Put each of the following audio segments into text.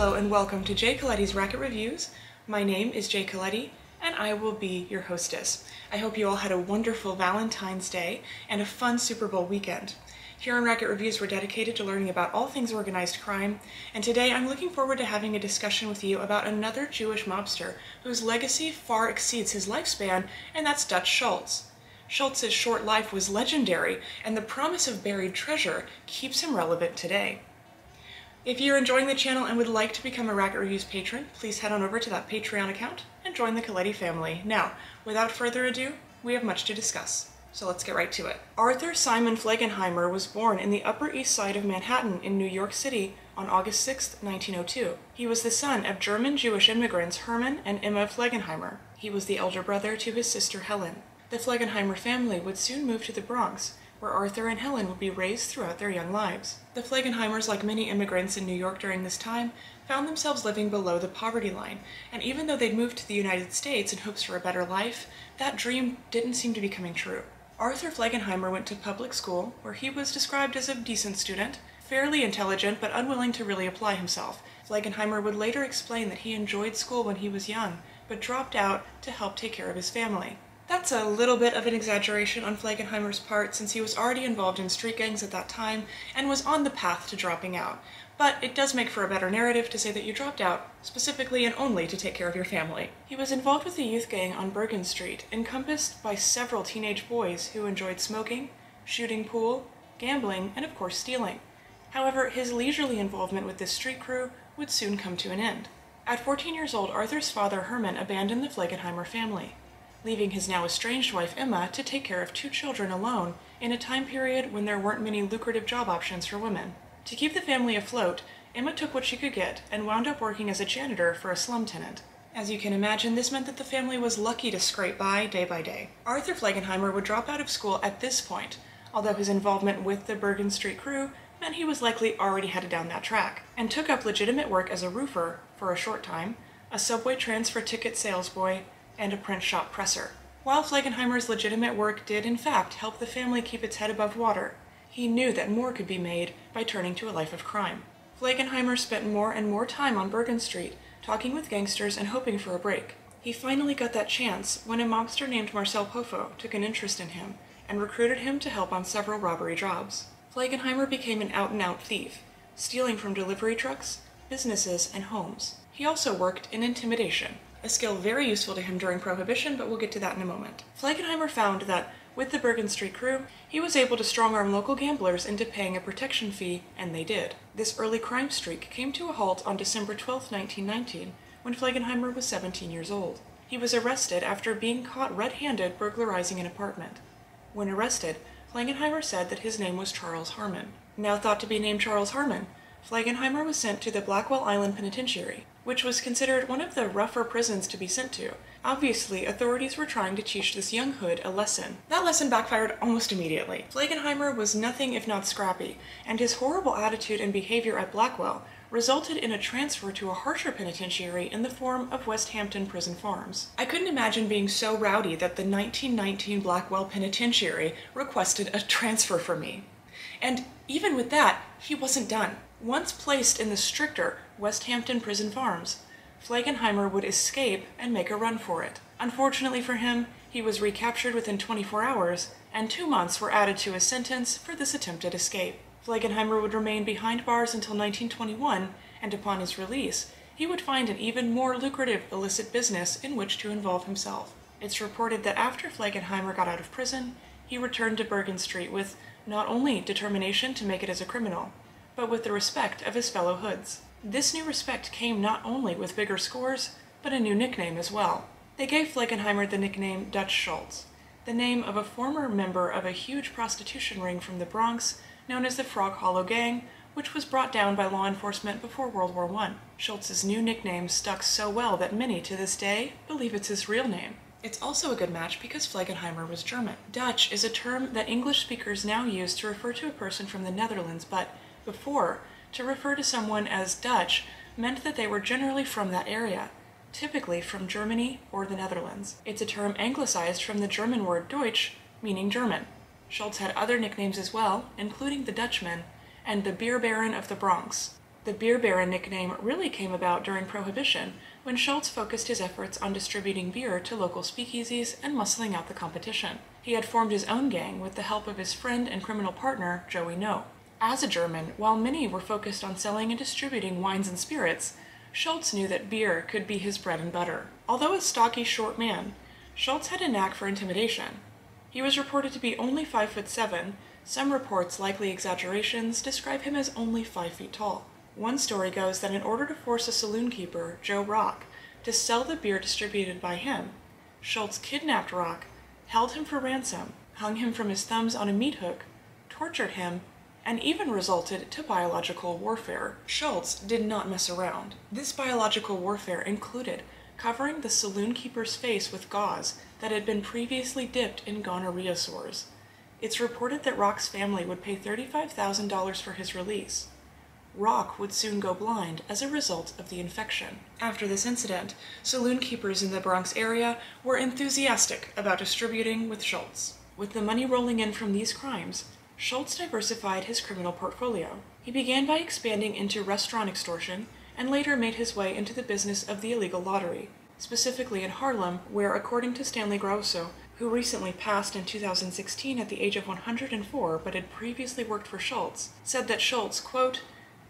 Hello and welcome to Jay Coletti's Racket Reviews. My name is Jay Coletti and I will be your hostess. I hope you all had a wonderful Valentine's Day and a fun Super Bowl weekend. Here on Racket Reviews we're dedicated to learning about all things organized crime, and today I'm looking forward to having a discussion with you about another Jewish mobster whose legacy far exceeds his lifespan, and that's Dutch Schultz. Schultz's short life was legendary, and the promise of buried treasure keeps him relevant today. If you're enjoying the channel and would like to become a Racket Reviews patron, please head on over to that Patreon account and join the Coletti family. Now, without further ado, we have much to discuss, so let's get right to it. Arthur Simon Flegenheimer was born in the Upper East Side of Manhattan in New York City on August 6, 1902. He was the son of German-Jewish immigrants Hermann and Emma Flegenheimer. He was the elder brother to his sister Helen. The Flegenheimer family would soon move to the Bronx, where Arthur and Helen would be raised throughout their young lives. The Flegenheimers, like many immigrants in New York during this time, found themselves living below the poverty line, and even though they'd moved to the United States in hopes for a better life, that dream didn't seem to be coming true. Arthur Flegenheimer went to public school, where he was described as a decent student, fairly intelligent but unwilling to really apply himself. Flegenheimer would later explain that he enjoyed school when he was young, but dropped out to help take care of his family. That's a little bit of an exaggeration on Flegenheimer's part, since he was already involved in street gangs at that time and was on the path to dropping out. But it does make for a better narrative to say that you dropped out, specifically and only to take care of your family. He was involved with a youth gang on Bergen Street, encompassed by several teenage boys who enjoyed smoking, shooting pool, gambling, and of course stealing. However, his leisurely involvement with this street crew would soon come to an end. At 14 years old, Arthur's father Hermann abandoned the Flegenheimer family, leaving his now estranged wife Emma to take care of 2 children alone in a time period when there weren't many lucrative job options for women. To keep the family afloat, Emma took what she could get and wound up working as a janitor for a slum tenant. As you can imagine, this meant that the family was lucky to scrape by day. Arthur Flegenheimer would drop out of school at this point, although his involvement with the Bergen Street crew meant he was likely already headed down that track, and took up legitimate work as a roofer for a short time, a subway transfer ticket salesboy, and a print shop presser. While Flegenheimer's legitimate work did in fact help the family keep its head above water, he knew that more could be made by turning to a life of crime. Flegenheimer spent more and more time on Bergen Street, talking with gangsters and hoping for a break. He finally got that chance when a mobster named Marcel Pofo took an interest in him and recruited him to help on several robbery jobs. Flegenheimer became an out-and-out thief, stealing from delivery trucks, businesses, and homes. He also worked in intimidation, a skill very useful to him during Prohibition, but we'll get to that in a moment. Flegenheimer found that, with the Bergen Street crew, he was able to strong-arm local gamblers into paying a protection fee, and they did. This early crime streak came to a halt on December 12, 1919, when Flegenheimer was 17 years old. He was arrested after being caught red-handed burglarizing an apartment. When arrested, Flegenheimer said that his name was Charles Harmon. Now thought to be named Charles Harmon, Flegenheimer was sent to the Blackwell Island Penitentiary, which was considered one of the rougher prisons to be sent to. Obviously, authorities were trying to teach this young hood a lesson. That lesson backfired almost immediately. Flegenheimer was nothing if not scrappy, and his horrible attitude and behavior at Blackwell resulted in a transfer to a harsher penitentiary in the form of West Hampton Prison Farms. I couldn't imagine being so rowdy that the 1919 Blackwell Penitentiary requested a transfer for me. And even with that, he wasn't done. Once placed in the stricter West Hampton Prison Farms, Flegenheimer would escape and make a run for it. Unfortunately for him, he was recaptured within 24 hours, and 2 months were added to his sentence for this attempted escape. Flegenheimer would remain behind bars until 1921, and upon his release, he would find an even more lucrative illicit business in which to involve himself. It's reported that after Flegenheimer got out of prison, he returned to Bergen Street with not only determination to make it as a criminal, but with the respect of his fellow hoods. This new respect came not only with bigger scores, but a new nickname as well. They gave Flegenheimer the nickname Dutch Schultz, the name of a former member of a huge prostitution ring from the Bronx known as the Frog Hollow Gang, which was brought down by law enforcement before World War I. Schultz's new nickname stuck so well that many to this day believe it's his real name. It's also a good match because Flegenheimer was German. Dutch is a term that English speakers now use to refer to a person from the Netherlands, but before, to refer to someone as Dutch meant that they were generally from that area, typically from Germany or the Netherlands. It's a term anglicized from the German word Deutsch, meaning German. Schultz had other nicknames as well, including the Dutchman and the Beer Baron of the Bronx. The beer baron nickname really came about during Prohibition, when Schultz focused his efforts on distributing beer to local speakeasies and muscling out the competition. He had formed his own gang with the help of his friend and criminal partner, Joey No. As a German, while many were focused on selling and distributing wines and spirits, Schultz knew that beer could be his bread and butter. Although a stocky, short man, Schultz had a knack for intimidation. He was reported to be only 5'7". Some reports, likely exaggerations, describe him as only 5 feet tall. One story goes that in order to force a saloon keeper, Joe Rock, to sell the beer distributed by him, Schultz kidnapped Rock, held him for ransom, hung him from his thumbs on a meat hook, tortured him, and even resulted to biological warfare. Schultz did not mess around. This biological warfare included covering the saloon keeper's face with gauze that had been previously dipped in gonorrhea sores. It's reported that Rock's family would pay $35,000 for his release. Rock would soon go blind as a result of the infection. After this incident, saloon keepers in the Bronx area were enthusiastic about distributing with Schultz. With the money rolling in from these crimes, Schultz diversified his criminal portfolio. He began by expanding into restaurant extortion and later made his way into the business of the illegal lottery, specifically in Harlem, where, according to Stanley Grosso, who recently passed in 2016 at the age of 104 but had previously worked for Schultz, said that Schultz, quote,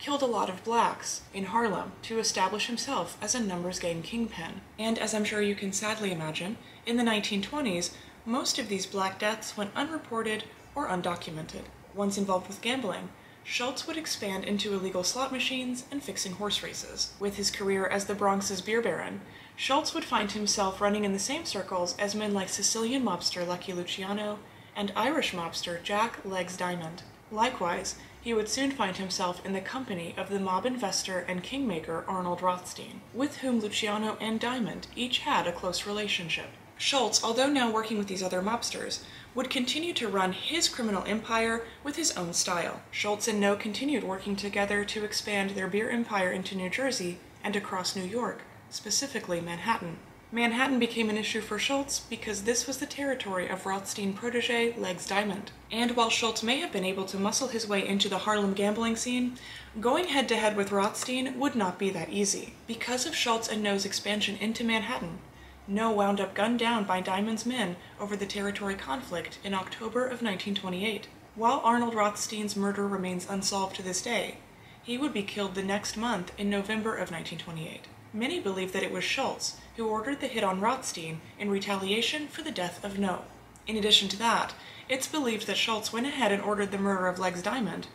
killed a lot of blacks in Harlem to establish himself as a numbers game kingpin. And as I'm sure you can sadly imagine, in the 1920s, most of these black deaths went unreported or undocumented. Once involved with gambling, Schultz would expand into illegal slot machines and fixing horse races. With his career as the Bronx's beer baron, Schultz would find himself running in the same circles as men like Sicilian mobster Lucky Luciano and Irish mobster Jack Legs Diamond. Likewise, he would soon find himself in the company of the mob investor and kingmaker Arnold Rothstein, with whom Luciano and Diamond each had a close relationship. Schultz, although now working with these other mobsters, would continue to run his criminal empire with his own style. Schultz and No continued working together to expand their beer empire into New Jersey and across New York, specifically Manhattan. Manhattan became an issue for Schultz because this was the territory of Rothstein protege Legs Diamond. And while Schultz may have been able to muscle his way into the Harlem gambling scene, going head-to-head with Rothstein would not be that easy. Because of Schultz and No's expansion into Manhattan, No wound up gunned down by Diamond's men over the territory conflict in October of 1928. While Arnold Rothstein's murder remains unsolved to this day, he would be killed the next month in November of 1928. Many believe that it was Schultz who ordered the hit on Rothstein in retaliation for the death of No. In addition to that, it's believed that Schultz went ahead and ordered the murder of Legs Diamond,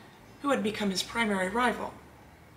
who had become his primary rival.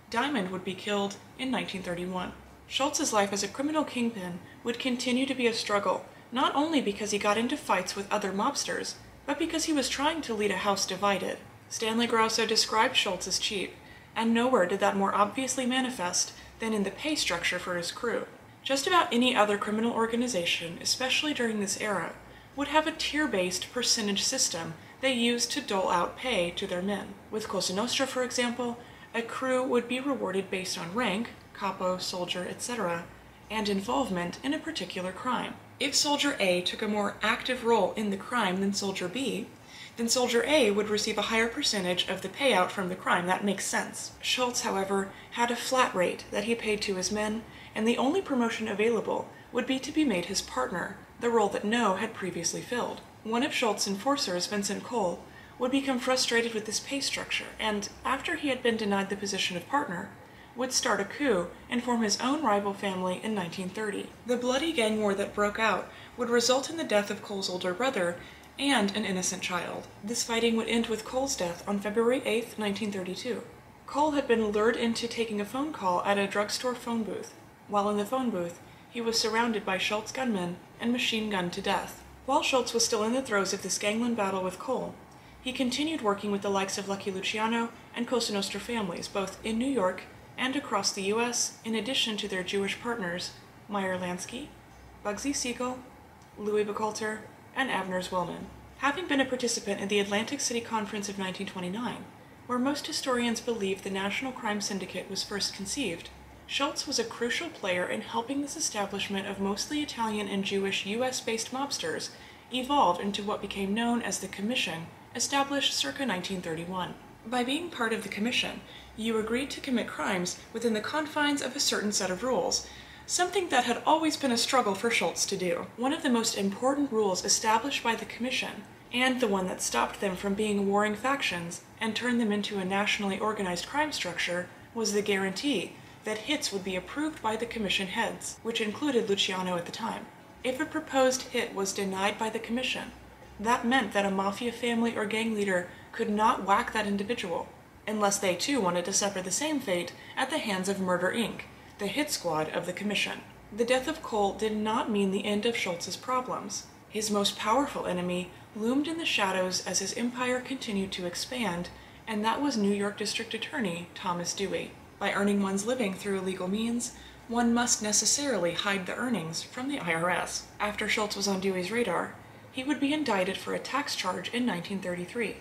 Diamond would be killed in 1931. Schultz's life as a criminal kingpin would continue to be a struggle, not only because he got into fights with other mobsters, but because he was trying to lead a house divided. Stanley Grosso described Schultz as cheap, and nowhere did that more obviously manifest than in the pay structure for his crew. Just about any other criminal organization, especially during this era, would have a tier-based percentage system they used to dole out pay to their men. With Cosa Nostra, for example, a crew would be rewarded based on rank, capo, soldier, etc., and involvement in a particular crime. If Soldier A took a more active role in the crime than Soldier B, then Soldier A would receive a higher percentage of the payout from the crime. That makes sense. Schultz, however, had a flat rate that he paid to his men, and the only promotion available would be to be made his partner, the role that No had previously filled. One of Schultz's enforcers, Vincent Cole, would become frustrated with this pay structure, and after he had been denied the position of partner, would start a coup and form his own rival family in 1930. The bloody gang war that broke out would result in the death of Cole's older brother and an innocent child. This fighting would end with Cole's death on February 8, 1932. Cole had been lured into taking a phone call at a drugstore phone booth. While in the phone booth, he was surrounded by Schultz gunmen and machine-gunned to death. While Schultz was still in the throes of this gangland battle with Cole, he continued working with the likes of Lucky Luciano and Cosa Nostra families, both in New York and across the U.S., in addition to their Jewish partners, Meyer Lansky, Bugsy Siegel, Louis Buchalter, and Abner Zwillman. Having been a participant in the Atlantic City Conference of 1929, where most historians believe the National Crime Syndicate was first conceived, Schultz was a crucial player in helping this establishment of mostly Italian and Jewish U.S.-based mobsters evolve into what became known as the Commission, established circa 1931. By being part of the commission, you agreed to commit crimes within the confines of a certain set of rules, something that had always been a struggle for Schultz to do. One of the most important rules established by the commission, and the one that stopped them from being warring factions and turned them into a nationally organized crime structure, was the guarantee that hits would be approved by the commission heads, which included Luciano at the time. If a proposed hit was denied by the commission, that meant that a Mafia family or gang leader could not whack that individual, unless they too wanted to suffer the same fate at the hands of Murder Inc., the hit squad of the commission. The death of Cole did not mean the end of Schultz's problems. His most powerful enemy loomed in the shadows as his empire continued to expand, and that was New York District Attorney Thomas Dewey. By earning one's living through illegal means, one must necessarily hide the earnings from the IRS. After Schultz was on Dewey's radar, he would be indicted for a tax charge in 1933.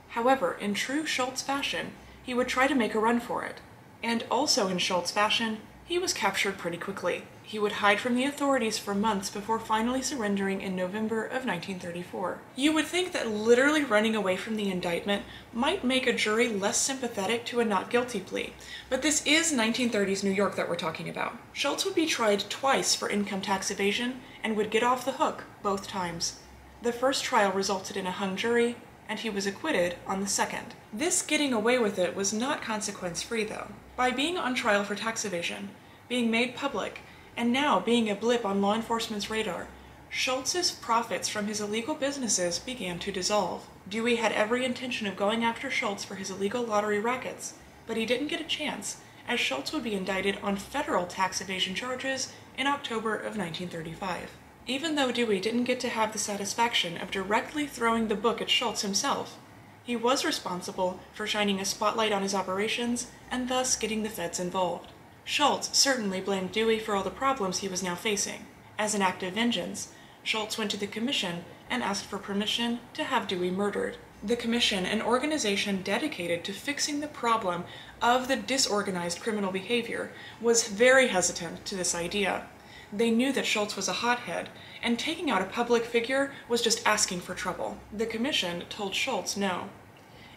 However, in true Schultz fashion, he would try to make a run for it. And also in Schultz fashion, he was captured pretty quickly. He would hide from the authorities for months before finally surrendering in November of 1934. You would think that literally running away from the indictment might make a jury less sympathetic to a not guilty plea, but this is 1930s New York that we're talking about. Schultz would be tried twice for income tax evasion and would get off the hook both times. The first trial resulted in a hung jury, and he was acquitted on the second. This getting away with it was not consequence-free, though. By being on trial for tax evasion, being made public, and now being a blip on law enforcement's radar, Schultz's profits from his illegal businesses began to dissolve. Dewey had every intention of going after Schultz for his illegal lottery rackets, but he didn't get a chance, as Schultz would be indicted on federal tax evasion charges in October of 1935. Even though Dewey didn't get to have the satisfaction of directly throwing the book at Schultz himself, he was responsible for shining a spotlight on his operations and thus getting the feds involved. Schultz certainly blamed Dewey for all the problems he was now facing. As an act of vengeance, Schultz went to the commission and asked for permission to have Dewey murdered. The commission, an organization dedicated to fixing the problem of the disorganized criminal behavior, was very hesitant to this idea. They knew that Schultz was a hothead, and taking out a public figure was just asking for trouble. The commission told Schultz no.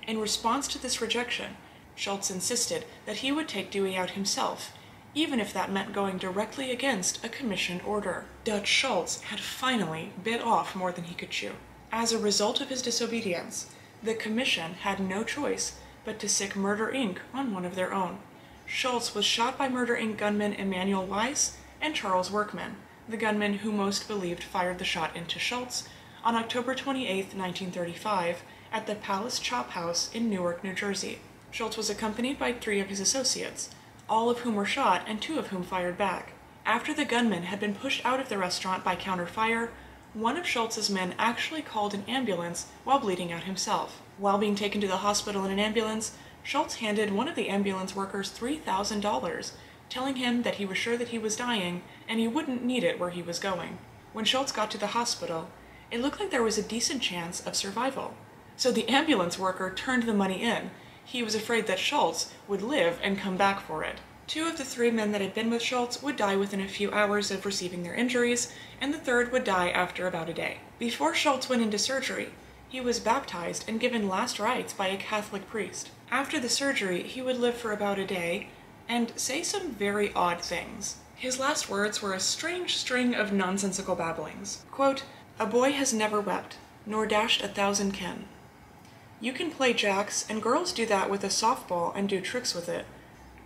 In response to this rejection, Schultz insisted that he would take Dewey out himself, even if that meant going directly against a commission order. Dutch Schultz had finally bit off more than he could chew. As a result of his disobedience, the commission had no choice but to sic Murder Inc. on one of their own. Schultz was shot by Murder Inc. gunmen Emanuel Weiss and Charles Workman, the gunman who most believed fired the shot into Schultz, on October 28, 1935, at the Palace Chop House in Newark, New Jersey. Schultz was accompanied by 3 of his associates, all of whom were shot and 2 of whom fired back. After the gunman had been pushed out of the restaurant by counterfire, one of Schultz's men actually called an ambulance while bleeding out himself. While being taken to the hospital in an ambulance, Schultz handed one of the ambulance workers $3,000, telling him that he was sure that he was dying and he wouldn't need it where he was going. When Schultz got to the hospital, it looked like there was a decent chance of survival. So the ambulance worker turned the money in. He was afraid that Schultz would live and come back for it. 2 of the 3 men that had been with Schultz would die within a few hours of receiving their injuries, and the 3rd would die after about a day. Before Schultz went into surgery, he was baptized and given last rites by a Catholic priest. After the surgery, he would live for about a day and say some very odd things. His last words were a strange string of nonsensical babblings. Quote, "A boy has never wept, nor dashed 1,000 ken. You can play jacks, and girls do that with a softball and do tricks with it.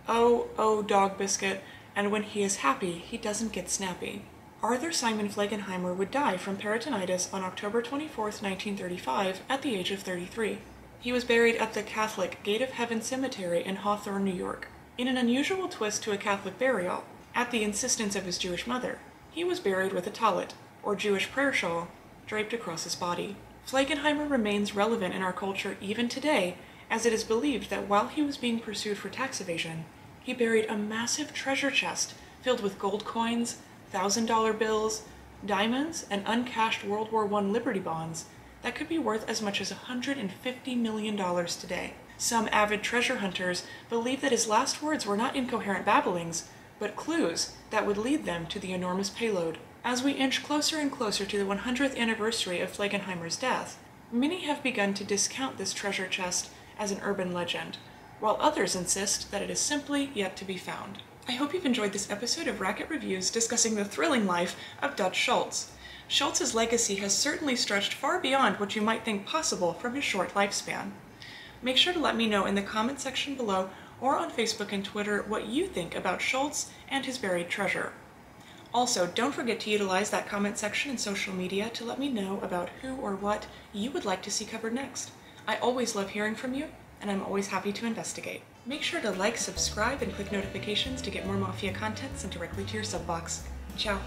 Oh, dog biscuit, and when he is happy, he doesn't get snappy." Arthur Simon Flegenheimer would die from peritonitis on October 24, 1935, at the age of 33. He was buried at the Catholic Gate of Heaven Cemetery in Hawthorne, New York. In an unusual twist to a Catholic burial, at the insistence of his Jewish mother, he was buried with a tallit, or Jewish prayer shawl, draped across his body. Flegenheimer remains relevant in our culture even today, as it is believed that while he was being pursued for tax evasion, he buried a massive treasure chest filled with gold coins, $1,000 bills, diamonds, and uncashed World War I Liberty bonds that could be worth as much as $150 million today. Some avid treasure hunters believe that his last words were not incoherent babblings, but clues that would lead them to the enormous payload. As we inch closer and closer to the 100th anniversary of Flegenheimer's death, many have begun to discount this treasure chest as an urban legend, while others insist that it is simply yet to be found. I hope you've enjoyed this episode of Racket Reviews discussing the thrilling life of Dutch Schultz. Schultz's legacy has certainly stretched far beyond what you might think possible from his short lifespan. Make sure to let me know in the comment section below or on Facebook and Twitter what you think about Schultz and his buried treasure. Also, don't forget to utilize that comment section in social media to let me know about who or what you would like to see covered next. I always love hearing from you, and I'm always happy to investigate. Make sure to like, subscribe, and click notifications to get more Mafia content sent directly to your sub box. Ciao!